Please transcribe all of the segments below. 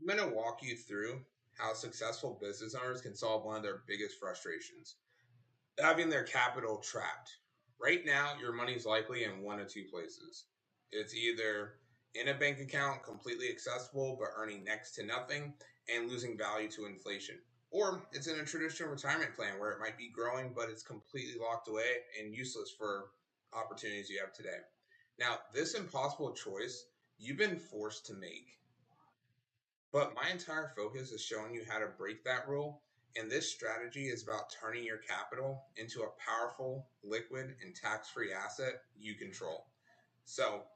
I'm going to walk you through how successful business owners can solve one of their biggest frustrations, having their capital trapped. Right now, your money's likely in one of two places. It's either in a bank account, completely accessible but earning next to nothing and losing value to inflation. Or it's in a traditional retirement plan where it might be growing but it's completely locked away and useless for opportunities you have today. Now, this impossible choice you've been forced to make. But my entire focus is showing you how to break that rule. And this strategy is about turning your capital into a powerful, liquid, and tax free asset you control. So,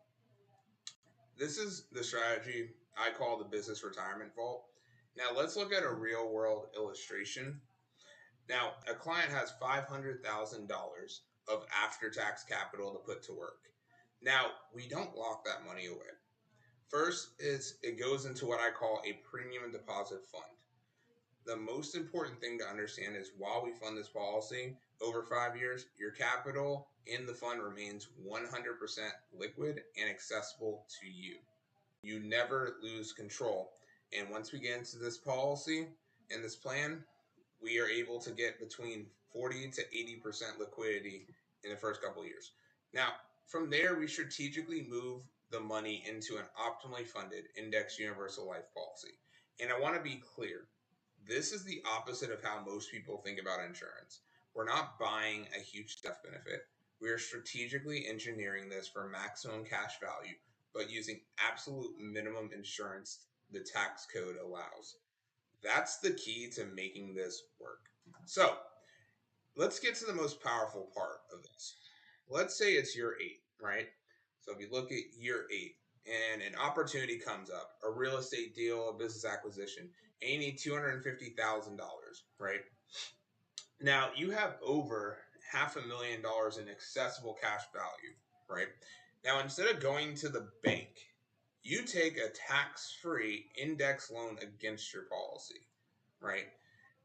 this is the strategy I call the business retirement vault. Now, let's look at a real world illustration. Now, a client has $500,000 of after tax capital to put to work. Now, we don't lock that money away. First is it goes into what I call a premium deposit fund. The most important thing to understand is while we fund this policy over 5 years, your capital in the fund remains 100% liquid and accessible to you. You never lose control. And once we get into this policy and this plan, we are able to get between 40 to 80% liquidity in the first couple of years. Now, from there, we strategically move the money into an optimally funded index universal life policy. And I want to be clear, this is the opposite of how most people think about insurance. We're not buying a huge death benefit. We are strategically engineering this for maximum cash value, but using absolute minimum insurance the tax code allows. That's the key to making this work. So let's get to the most powerful part of this. Let's say it's year 8, right? So if you look at year 8 and an opportunity comes up, a real estate deal, a business acquisition, and you need $250,000, right? Now you have over $500,000 in accessible cash value, right? Now instead of going to the bank, you take a tax-free index loan against your policy, right?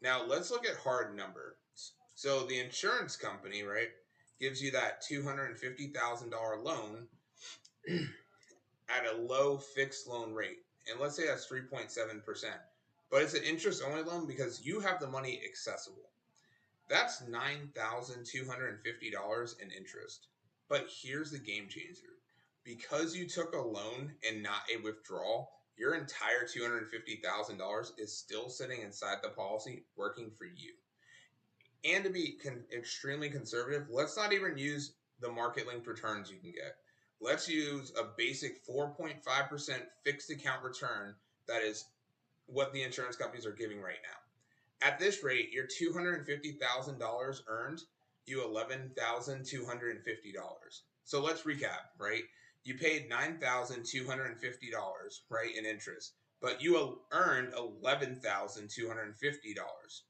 Now let's look at hard numbers. So the insurance company, right, gives you that $250,000 loan at a low fixed loan rate. And let's say that's 3.7%. But it's an interest only loan because you have the money accessible. That's $9,250 in interest. But here's the game changer. Because you took a loan and not a withdrawal, your entire $250,000 is still sitting inside the policy working for you. And to be extremely conservative, let's not even use the market linked returns you can get. Let's use a basic 4.5% fixed account return that is what the insurance companies are giving right now. At this rate, your $250,000 earned you $11,250. So let's recap, right? You paid $9,250, right, in interest, but you earned $11,250.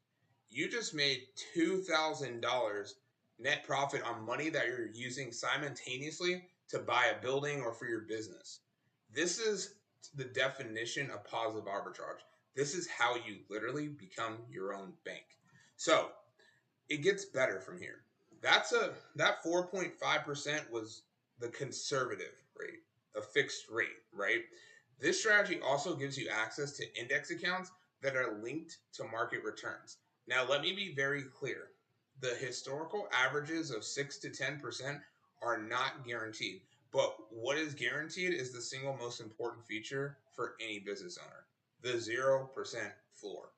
You just made $2,000 net profit on money that you're using simultaneously to buy a building or for your business. This is the definition of positive arbitrage. This is how you literally become your own bank. So it gets better from here. That 4.5% was the conservative rate, a fixed rate, right? This strategy also gives you access to index accounts that are linked to market returns. Now, let me be very clear. The historical averages of 6 to 10% are not guaranteed. But what is guaranteed is the single most important feature for any business owner, the 0% floor.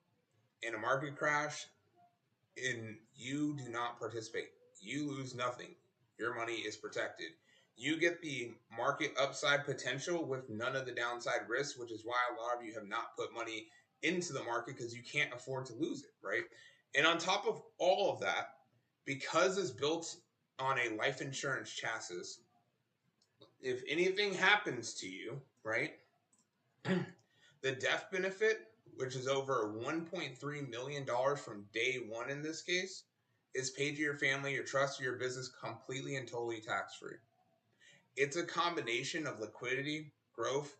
In a market crash, you do not participate. You lose nothing. Your money is protected. You get the market upside potential with none of the downside risk, which is why a lot of you have not put money into the market because you can't afford to lose it, right? And on top of all of that, because it's built on a life insurance chassis, if anything happens to you, right, the death benefit, which is over $1.3 million from day one in this case, is paid to your family, your trust, or your business completely and totally tax free. It's a combination of liquidity, growth,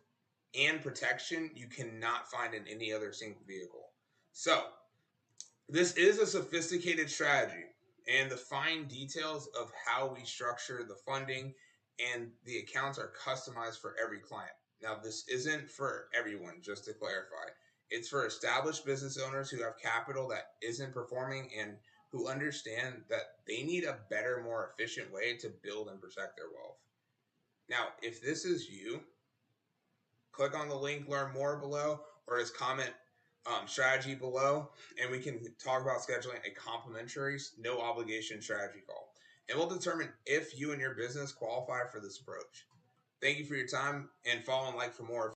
and protection you cannot find in any other single vehicle. So, this is a sophisticated strategy, and the fine details of how we structure the funding and the accounts are customized for every client. Now, this isn't for everyone, just to clarify. It's for established business owners who have capital that isn't performing and who understand that they need a better, more efficient way to build and protect their wealth. Now, if this is you, click on the link, learn more below, or just comment strategy below, and we can talk about scheduling a complimentary, no obligation strategy call. And we'll determine if you and your business qualify for this approach. Thank you for your time, and follow and like for more.